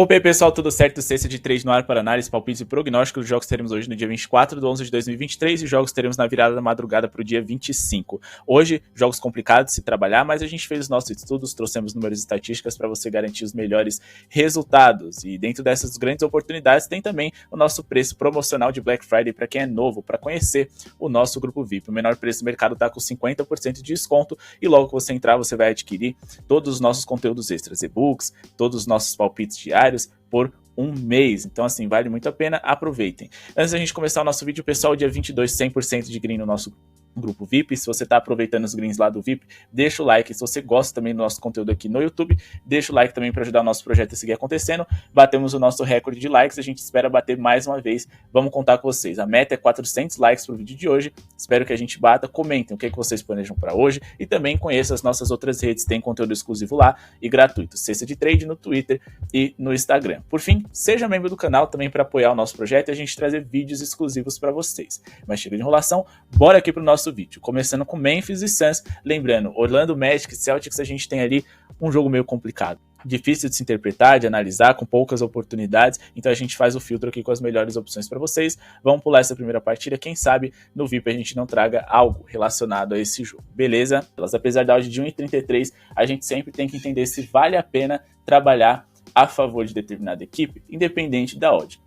Opa aí pessoal, tudo certo? Sexta de 3 no ar para análise, palpites e prognósticos. Os jogos teremos hoje no dia 24/11/2023 e os jogos teremos na virada da madrugada para o dia 25. Hoje, jogos complicados de se trabalhar, mas a gente fez os nossos estudos, trouxemos números e estatísticas para você garantir os melhores resultados. E dentro dessas grandes oportunidades tem também o nosso preço promocional de Black Friday para quem é novo, para conhecer o nosso grupo VIP. O menor preço do mercado está com 50% de desconto e logo que você entrar você vai adquirir todos os nossos conteúdos extras, e-books, todos os nossos palpites diários por um mês. Então, assim, vale muito a pena, aproveitem. Antes da gente começar o nosso vídeo, pessoal, dia 22, 100% de green no nosso grupo VIP. Se você está aproveitando os greens lá do VIP, deixa o like. Se você gosta também do nosso conteúdo aqui no YouTube, deixa o like também para ajudar o nosso projeto a seguir acontecendo. Batemos o nosso recorde de likes, a gente espera bater mais uma vez. Vamos contar com vocês. A meta é 400 likes para o vídeo de hoje. Espero que a gente bata. Comentem o que vocês planejam para hoje e também conheçam as nossas outras redes. Tem conteúdo exclusivo lá e gratuito. Cesta de Trade no Twitter e no Instagram. Por fim, seja membro do canal também para apoiar o nosso projeto e a gente trazer vídeos exclusivos para vocês. Mas chega de enrolação, bora aqui para o nosso vídeo, começando com Memphis e Suns. Lembrando, Orlando Magic e Celtics, a gente tem ali um jogo meio complicado, difícil de se interpretar, de analisar, com poucas oportunidades, então a gente faz o filtro aqui com as melhores opções para vocês. Vamos pular essa primeira partida, quem sabe no VIP a gente não traga algo relacionado a esse jogo, beleza? Apesar da odd de 1,33, a gente sempre tem que entender se vale a pena trabalhar a favor de determinada equipe, independente da odd.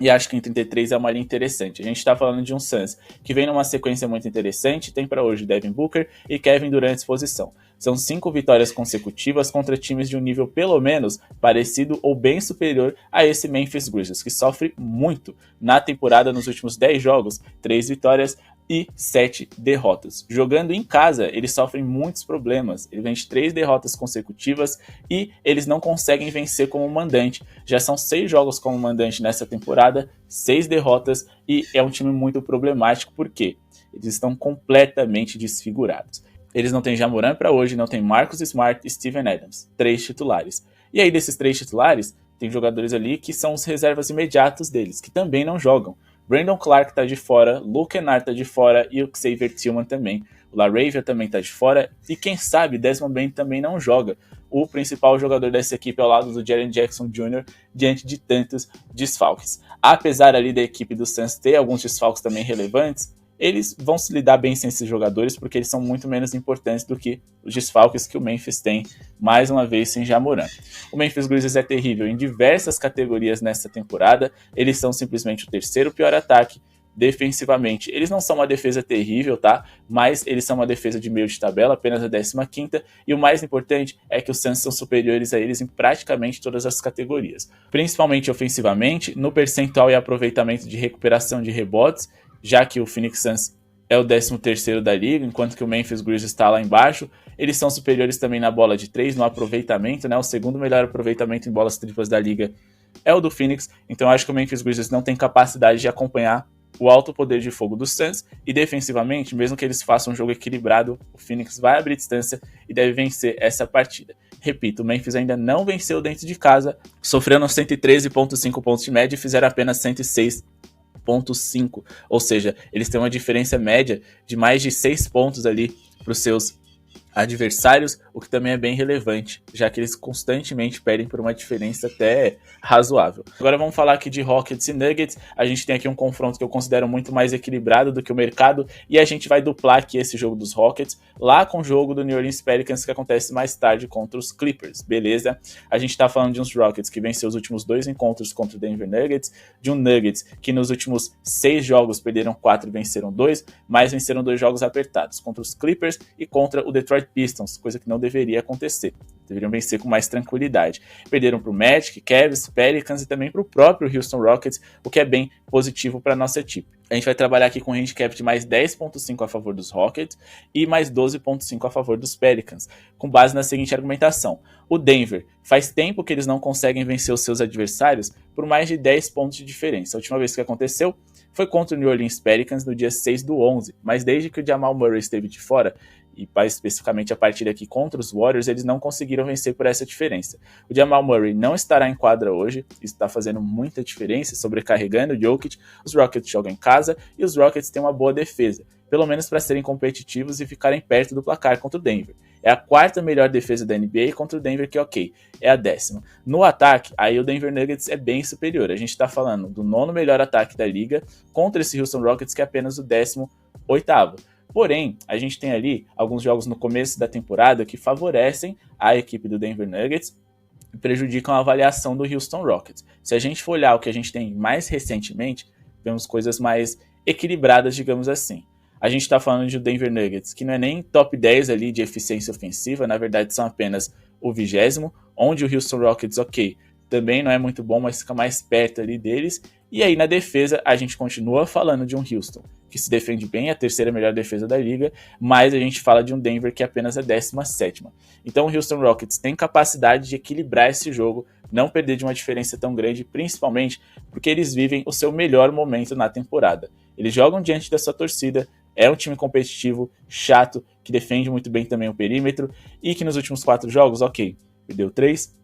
E acho que em 33 é uma linha interessante. A gente está falando de um Suns que vem numa sequência muito interessante. Tem para hoje Devin Booker e Kevin Durant à disposição. São 5 vitórias consecutivas contra times de um nível pelo menos parecido ou bem superior a esse Memphis Grizzlies, que sofre muito na temporada nos últimos 10 jogos, 3 vitórias e 7 derrotas. Jogando em casa, eles sofrem muitos problemas. Ele vem de 3 derrotas consecutivas e eles não conseguem vencer como mandante. Já são 6 jogos como mandante nessa temporada, 6 derrotas e é um time muito problemático porque eles estão completamente desfigurados. Eles não têm Ja Morant para hoje, não tem Marcus Smart e Steven Adams, 3 titulares. E aí desses 3 titulares, tem jogadores ali que são os reservas imediatos deles, que também não jogam. Brandon Clark tá de fora, Luke Kennard tá de fora e o Xavier Tillman também. O LaRavia também tá de fora e quem sabe Desmond Bane também não joga. O principal jogador dessa equipe ao lado do Jaren Jackson Jr. diante de tantos desfalques. Apesar ali da equipe do Suns ter alguns desfalques também relevantes, eles vão se lidar bem sem esses jogadores porque eles são muito menos importantes do que os desfalques que o Memphis tem, mais uma vez sem Ja Morant. O Memphis Grizzlies é terrível em diversas categorias nessa temporada, eles são simplesmente o terceiro pior ataque defensivamente. Eles não são uma defesa terrível, tá? Mas eles são uma defesa de meio de tabela, apenas a 15ª, e o mais importante é que os Suns são superiores a eles em praticamente todas as categorias, principalmente ofensivamente, no percentual e aproveitamento de recuperação de rebotes, já que o Phoenix Suns é o 13º da liga, enquanto que o Memphis Grizzlies está lá embaixo. Eles são superiores também na bola de 3, no aproveitamento, né? O segundo melhor aproveitamento em bolas triplas da liga é o do Phoenix, então eu acho que o Memphis Grizzlies não tem capacidade de acompanhar o alto poder de fogo dos Suns, e defensivamente, mesmo que eles façam um jogo equilibrado, o Phoenix vai abrir distância e deve vencer essa partida. Repito, o Memphis ainda não venceu dentro de casa, sofrendo 113,5 pontos de média e fizeram apenas 106,5, ou seja, eles têm uma diferença média de mais de 6 pontos ali para os seus adversários, o que também é bem relevante, já que eles constantemente perdem por uma diferença até razoável. Agora vamos falar aqui de Rockets e Nuggets. A gente tem aqui um confronto que eu considero muito mais equilibrado do que o mercado, e a gente vai duplar aqui esse jogo dos Rockets lá com o jogo do New Orleans Pelicans que acontece mais tarde contra os Clippers, beleza? A gente tá falando de uns Rockets que venceu os últimos 2 encontros contra o Denver Nuggets, de um Nuggets que nos últimos 6 jogos perderam 4 e venceram 2, mas venceram 2 jogos apertados, contra os Clippers e contra o Detroit Pistons, coisa que não deveria acontecer. Deveriam vencer com mais tranquilidade. Perderam para o Magic, Cavs, Pelicans e também para o próprio Houston Rockets, o que é bem positivo para a nossa equipe. A gente vai trabalhar aqui com handicap de mais 10,5 a favor dos Rockets e mais 12,5 a favor dos Pelicans, com base na seguinte argumentação. O Denver, faz tempo que eles não conseguem vencer os seus adversários por mais de 10 pontos de diferença. A última vez que aconteceu foi contra o New Orleans Pelicans no dia 6/11, mas desde que o Jamal Murray esteve de fora, e mais especificamente a partida aqui contra os Warriors, eles não conseguiram vencer por essa diferença. O Jamal Murray não estará em quadra hoje, isso está fazendo muita diferença, sobrecarregando o Jokic. Os Rockets jogam em casa e os Rockets têm uma boa defesa. pelo menos para serem competitivos e ficarem perto do placar contra o Denver. É a quarta melhor defesa da NBA contra o Denver, que ok, é a 10ª. No ataque, aí o Denver Nuggets é bem superior. A gente está falando do 9º melhor ataque da liga contra esse Houston Rockets, que é apenas o 18º. Porém, a gente tem ali alguns jogos no começo da temporada que favorecem a equipe do Denver Nuggets e prejudicam a avaliação do Houston Rockets. Se a gente for olhar o que a gente tem mais recentemente, vemos coisas mais equilibradas, digamos assim. A gente está falando de Denver Nuggets, que não é nem top 10 ali de eficiência ofensiva, na verdade são apenas o 20º, onde o Houston Rockets, ok, também não é muito bom, mas fica mais perto ali deles. E aí na defesa a gente continua falando de um Houston que se defende bem, a 3ª melhor defesa da liga, mas a gente fala de um Denver que é apenas a 17ª. Então o Houston Rockets tem capacidade de equilibrar esse jogo, não perder de uma diferença tão grande, principalmente porque eles vivem o seu melhor momento na temporada. Eles jogam diante da sua torcida, é um time competitivo, chato, que defende muito bem também o perímetro, e que nos últimos 4 jogos, ok, perdeu 3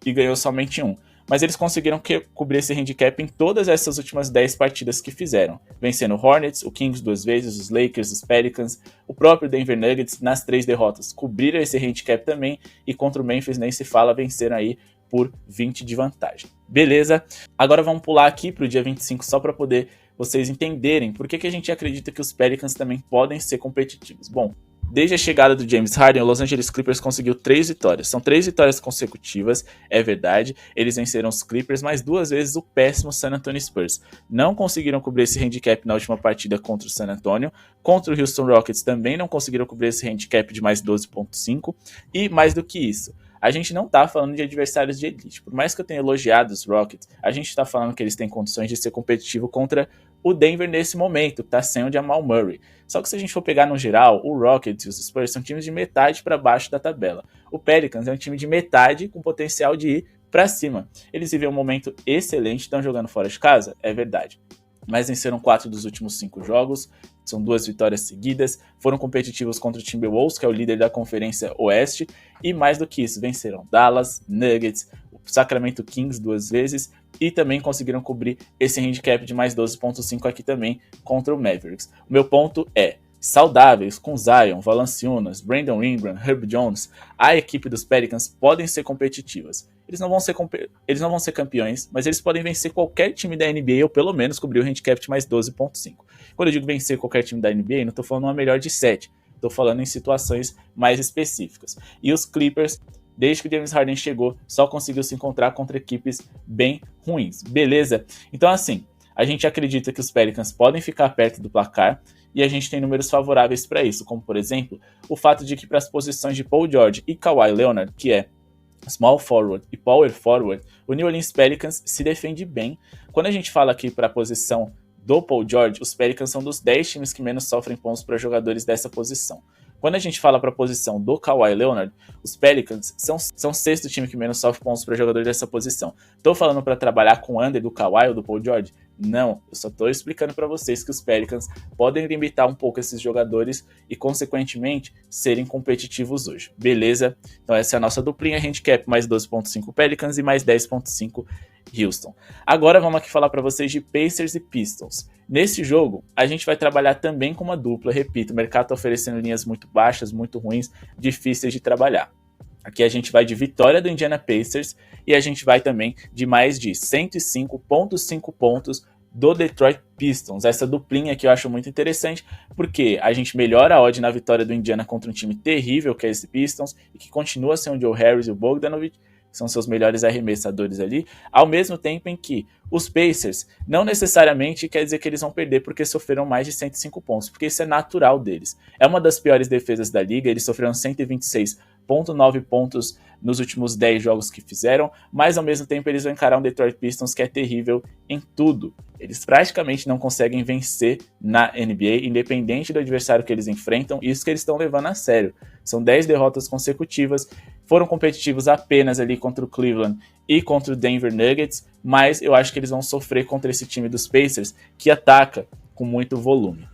e ganhou somente 1. Mas eles conseguiram cobrir esse handicap em todas essas últimas 10 partidas que fizeram, vencendo o Hornets, o Kings 2 vezes, os Lakers, os Pelicans, o próprio Denver Nuggets nas 3 derrotas cobriram esse handicap também, e contra o Memphis nem se fala, venceram aí por 20 de vantagem. Beleza? Agora vamos pular aqui para o dia 25 só para poder vocês entenderem por que a gente acredita que os Pelicans também podem ser competitivos. Bom, desde a chegada do James Harden, o Los Angeles Clippers conseguiu 3 vitórias. São 3 vitórias consecutivas, é verdade. Eles venceram os Clippers, mas 2 vezes o péssimo San Antonio Spurs. Não conseguiram cobrir esse handicap na última partida contra o San Antonio. Contra o Houston Rockets também não conseguiram cobrir esse handicap de mais 12,5. E mais do que isso, a gente não tá falando de adversários de elite. Por mais que eu tenha elogiado os Rockets, a gente tá falando que eles têm condições de ser competitivo contra o Denver nesse momento, que tá sem o Jamal Murray. Só que se a gente for pegar no geral, o Rockets e os Spurs são times de metade para baixo da tabela. O Pelicans é um time de metade com potencial de ir para cima. Eles vivem um momento excelente, estão jogando fora de casa, é verdade. Mas venceram 4 dos últimos 5 jogos, são 2 vitórias seguidas, foram competitivos contra o Timberwolves, que é o líder da Conferência Oeste, e mais do que isso, venceram Dallas, Nuggets, o Sacramento Kings 2 vezes, e também conseguiram cobrir esse handicap de mais 12,5 aqui também contra o Mavericks. O meu ponto é, saudáveis, com Zion, Valanciunas, Brandon Ingram, Herb Jones, a equipe dos Pelicans podem ser competitivas. Eles não vão ser campeões, mas eles podem vencer qualquer time da NBA ou pelo menos cobrir o handicap de mais 12,5. Quando eu digo vencer qualquer time da NBA, não estou falando uma melhor de 7. Estou falando em situações mais específicas. E os Clippers, desde que o James Harden chegou, só conseguiu se encontrar contra equipes bem ruins. Beleza? Então assim, a gente acredita que os Pelicans podem ficar perto do placar e a gente tem números favoráveis para isso, como por exemplo, o fato de que para as posições de Paul George e Kawhi Leonard, que é small forward e power forward, o New Orleans Pelicans se defende bem. Quando a gente fala aqui para a posição do Paul George, os Pelicans são dos 10 times que menos sofrem pontos para jogadores dessa posição. Quando a gente fala para a posição do Kawhi Leonard, os Pelicans são o 6º time que menos sofre pontos para jogadores dessa posição. Estou falando para trabalhar com o under do Kawhi ou do Paul George? Não, eu só estou explicando para vocês que os Pelicans podem limitar um pouco esses jogadores e, consequentemente, serem competitivos hoje. Beleza? Então essa é a nossa duplinha handicap, mais 12,5 Pelicans e mais 10,5 Houston. Agora vamos aqui falar para vocês de Pacers e Pistons. Nesse jogo, a gente vai trabalhar também com uma dupla, repito, o mercado está oferecendo linhas muito baixas, muito ruins, difíceis de trabalhar. Aqui a gente vai de vitória do Indiana Pacers e a gente vai também de mais de 105,5 pontos do Detroit Pistons. Essa duplinha que eu acho muito interessante, porque a gente melhora a odd na vitória do Indiana contra um time terrível que é esse Pistons e que continua sendo o Joe Harris e o Bogdanovic, que são seus melhores arremessadores ali, ao mesmo tempo em que os Pacers não necessariamente quer dizer que eles vão perder porque sofreram mais de 105 pontos, porque isso é natural deles. É uma das piores defesas da liga, eles sofreram 126,9 pontos nos últimos 10 jogos que fizeram, mas ao mesmo tempo eles vão encarar um Detroit Pistons que é terrível em tudo. Eles praticamente não conseguem vencer na NBA, independente do adversário que eles enfrentam, isso que eles estão levando a sério. São 10 derrotas consecutivas, foram competitivos apenas ali contra o Cleveland e contra o Denver Nuggets, mas eu acho que eles vão sofrer contra esse time dos Pacers, que ataca com muito volume.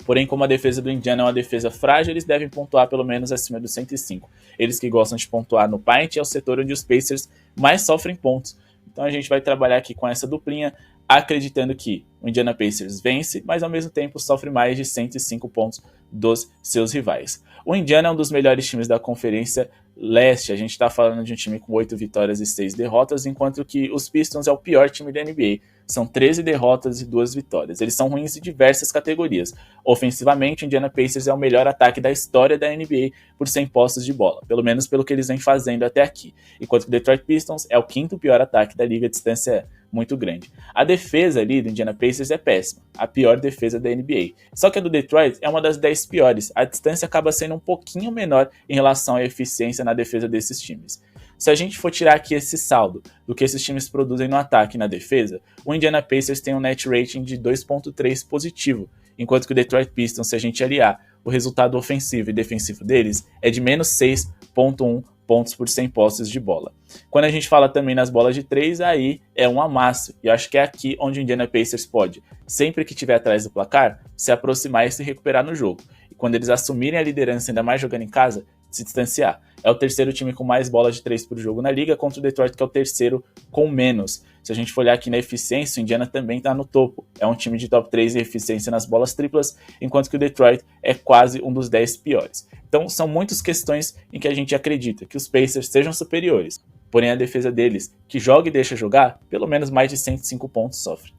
Porém, como a defesa do Indiana é uma defesa frágil, eles devem pontuar pelo menos acima dos 105. Eles que gostam de pontuar no paint é o setor onde os Pacers mais sofrem pontos. Então a gente vai trabalhar aqui com essa duplinha, acreditando que o Indiana Pacers vence, mas ao mesmo tempo sofre mais de 105 pontos dos seus rivais. O Indiana é um dos melhores times da Conferência Leste, a gente está falando de um time com 8 vitórias e 6 derrotas, enquanto que os Pistons é o pior time da NBA. São 13 derrotas e 2 vitórias. Eles são ruins em diversas categorias. Ofensivamente, o Indiana Pacers é o melhor ataque da história da NBA por 100 posses de bola, pelo menos pelo que eles vêm fazendo até aqui. Enquanto que o Detroit Pistons é o quinto pior ataque da liga, a distância é muito grande. A defesa ali do Indiana Pacers é péssima, a pior defesa da NBA. Só que a do Detroit é uma das 10 piores. A distância acaba sendo um pouquinho menor em relação à eficiência na defesa desses times. Se a gente for tirar aqui esse saldo do que esses times produzem no ataque e na defesa, o Indiana Pacers tem um net rating de 2.3 positivo, enquanto que o Detroit Pistons, se a gente aliar o resultado ofensivo e defensivo deles, é de menos 6.1 pontos por 100 posses de bola. Quando a gente fala também nas bolas de 3, aí é um amasso, e acho que é aqui onde o Indiana Pacers pode, sempre que estiver atrás do placar, se aproximar e se recuperar no jogo. E quando eles assumirem a liderança, ainda mais jogando em casa, se distanciar. É o terceiro time com mais bolas de 3 por jogo na liga, contra o Detroit, que é o terceiro com menos. Se a gente for olhar aqui na eficiência, o Indiana também está no topo. É um time de top 3 em eficiência nas bolas triplas, enquanto que o Detroit é quase um dos 10 piores. Então são muitas questões em que a gente acredita que os Pacers sejam superiores, porém a defesa deles, que joga e deixa jogar, pelo menos mais de 105 pontos sofre.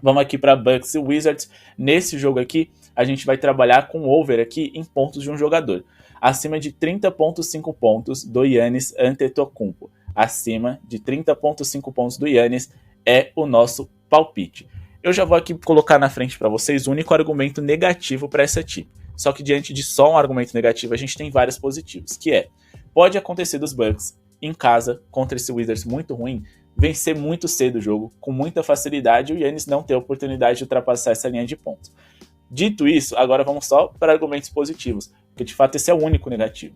Vamos aqui para Bucks e Wizards. Nesse jogo aqui, a gente vai trabalhar com over aqui em pontos de um jogador. Acima de 30.5 pontos do Giannis Antetokounmpo. Acima de 30.5 pontos do Giannis é o nosso palpite. Eu já vou aqui colocar na frente para vocês o único argumento negativo para essa time. Só que diante de só um argumento negativo, a gente tem vários positivos, que é, pode acontecer dos Bucks em casa, contra esse Wizards muito ruim, vencer muito cedo o jogo, com muita facilidade, e o Giannis não ter a oportunidade de ultrapassar essa linha de pontos. Dito isso, agora vamos só para argumentos positivos, porque de fato esse é o único negativo.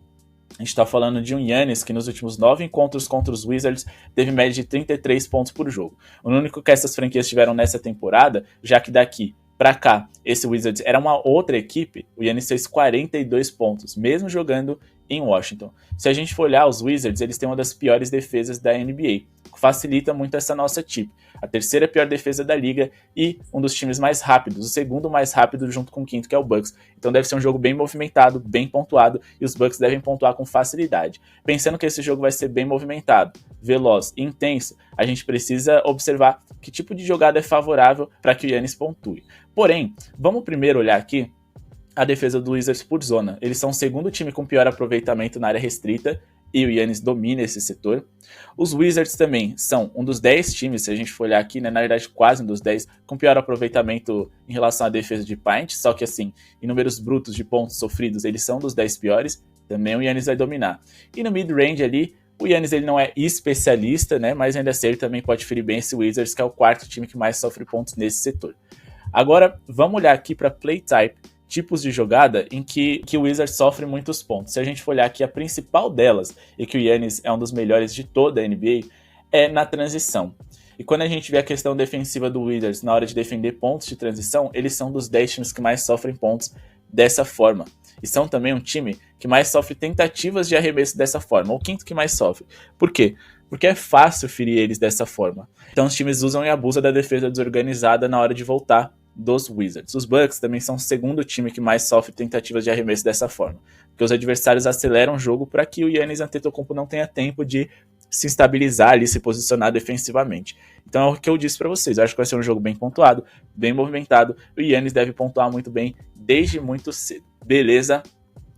A gente está falando de um Giannis que nos últimos 9 encontros contra os Wizards teve média de 33 pontos por jogo. O único que essas franquias tiveram nessa temporada, já que daqui para cá esse Wizards era uma outra equipe, o Giannis fez 42 pontos, mesmo jogando em Washington. Se a gente for olhar os Wizards, eles têm uma das piores defesas da NBA, que facilita muito essa nossa tip. A terceira pior defesa da liga e um dos times mais rápidos, o segundo mais rápido junto com o quinto, que é o Bucks. Então deve ser um jogo bem movimentado, bem pontuado, e os Bucks devem pontuar com facilidade. Pensando que esse jogo vai ser bem movimentado, veloz e intenso, a gente precisa observar que tipo de jogada é favorável para que o Giannis pontue. Porém, vamos primeiro olhar aqui a defesa do Wizards por zona. Eles são o segundo time com pior aproveitamento na área restrita, e o Giannis domina esse setor. Os Wizards também são um dos 10 times, se a gente for olhar aqui, né, na verdade quase um dos 10, com pior aproveitamento em relação à defesa de paint, só que assim, em números brutos de pontos sofridos, eles são dos 10 piores, também o Giannis vai dominar. E no mid-range ali, o Giannis ele não é especialista, né, mas ainda assim ele também pode ferir bem esse Wizards, que é o quarto time que mais sofre pontos nesse setor. Agora, vamos olhar aqui para play type, tipos de jogada em que o Wizards sofre muitos pontos. Se a gente for olhar aqui, a principal delas, e que o Giannis é um dos melhores de toda a NBA, é na transição. E quando a gente vê a questão defensiva do Wizards na hora de defender pontos de transição, eles são dos 10 times que mais sofrem pontos dessa forma. E são também um time que mais sofre tentativas de arremesso dessa forma, o quinto que mais sofre. Por quê? Porque é fácil ferir eles dessa forma. Então os times usam e abusam da defesa desorganizada na hora de voltar dos Wizards. Os Bucks também são o segundo time que mais sofre tentativas de arremesso dessa forma, porque os adversários aceleram o jogo para que o Giannis Antetokounmpo não tenha tempo de se estabilizar ali, se posicionar defensivamente. Então é o que eu disse para vocês, eu acho que vai ser um jogo bem pontuado, bem movimentado, o Giannis deve pontuar muito bem desde muito cedo. Beleza?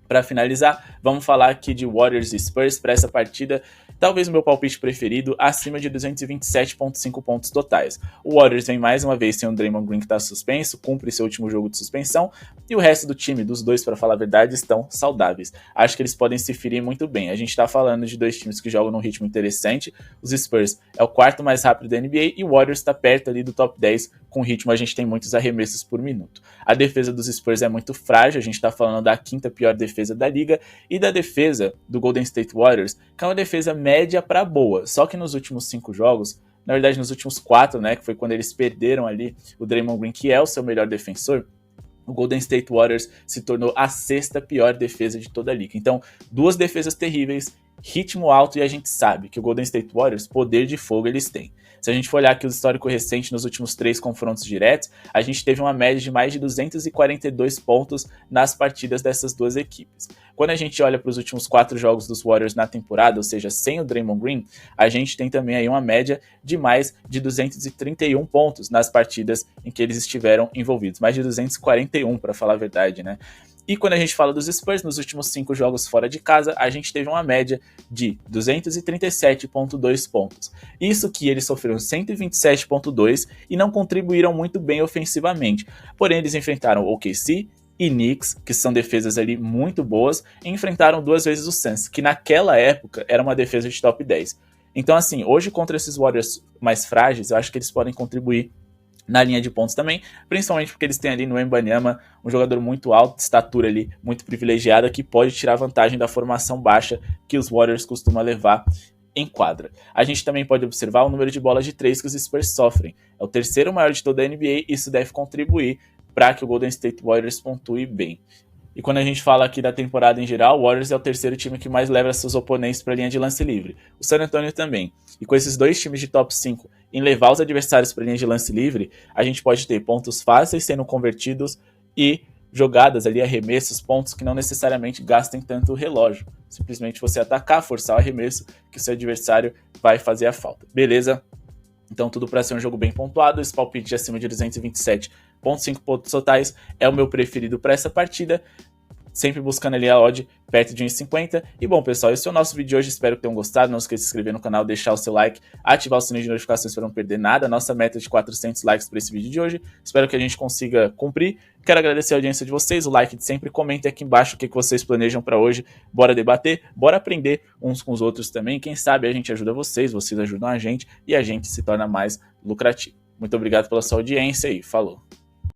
Para finalizar, vamos falar aqui de Warriors e Spurs para essa partida. Talvez o meu palpite preferido, acima de 227.5 pontos totais. O Warriors vem mais uma vez sem o Draymond Green que está suspenso, cumpre seu último jogo de suspensão, e o resto do time, dos dois, para falar a verdade, estão saudáveis. Acho que eles podem se ferir muito bem. A gente está falando de dois times que jogam num ritmo interessante. Os Spurs é o quarto mais rápido da NBA e o Warriors está perto ali do top 10. Com ritmo, a gente tem muitos arremessos por minuto. A defesa dos Spurs é muito frágil, a gente está falando da quinta pior defesa da liga, e da defesa do Golden State Warriors, que é uma defesa média para boa, só que nos últimos 5 jogos, na verdade nos últimos 4, né, que foi quando eles perderam ali o Draymond Green, que é o seu melhor defensor, o Golden State Warriors se tornou a 6ª pior defesa de toda a liga. Então, duas defesas terríveis ritmo alto, e a gente sabe que o Golden State Warriors, poder de fogo eles têm. Se a gente for olhar aqui o histórico recente nos últimos 3 confrontos diretos, a gente teve uma média de mais de 242 pontos nas partidas dessas duas equipes. Quando a gente olha para os últimos 4 jogos dos Warriors na temporada, ou seja, sem o Draymond Green, a gente tem também aí uma média de mais de 231 pontos nas partidas em que eles estiveram envolvidos. Mais de 241, para falar a verdade, né? E quando a gente fala dos Spurs, nos últimos 5 jogos fora de casa, a gente teve uma média de 237,2 pontos. Isso que eles sofreram 127,2 e não contribuíram muito bem ofensivamente. Porém, eles enfrentaram o OKC e Knicks, que são defesas ali muito boas, e enfrentaram 2 vezes o Suns, que naquela época era uma defesa de top 10. Então, assim, hoje contra esses Warriors mais frágeis, eu acho que eles podem contribuir na linha de pontos também, principalmente porque eles têm ali no Wembanyama um jogador muito alto, de estatura ali, muito privilegiada, que pode tirar vantagem da formação baixa que os Warriors costumam levar em quadra. A gente também pode observar o número de bolas de 3 que os Spurs sofrem. É o terceiro maior de toda a NBA, e isso deve contribuir para que o Golden State Warriors pontue bem. E quando a gente fala aqui da temporada em geral, o Warriors é o terceiro time que mais leva seus oponentes para a linha de lance livre. O San Antonio também. E com esses 2 times de top 5 em levar os adversários para a linha de lance livre, a gente pode ter pontos fáceis sendo convertidos e jogadas ali, arremessos, pontos que não necessariamente gastem tanto o relógio. Simplesmente você atacar, forçar o arremesso, que o seu adversário vai fazer a falta. Beleza? Então tudo para ser um jogo bem pontuado. Esse palpite de acima de 227,5 pontos totais é o meu preferido para essa partida, sempre buscando ali a odd perto de 1,50. E bom, pessoal, esse é o nosso vídeo de hoje, espero que tenham gostado. Não esqueça de se inscrever no canal, deixar o seu like, ativar o sininho de notificações para não perder nada. Nossa meta é de 400 likes para esse vídeo de hoje, espero que a gente consiga cumprir. Quero agradecer a audiência de vocês, o like de sempre, comentem aqui embaixo o que vocês planejam para hoje. Bora debater, bora aprender uns com os outros também. Quem sabe a gente ajuda vocês ajudam a gente e a gente se torna mais lucrativo. Muito obrigado pela sua audiência e falou!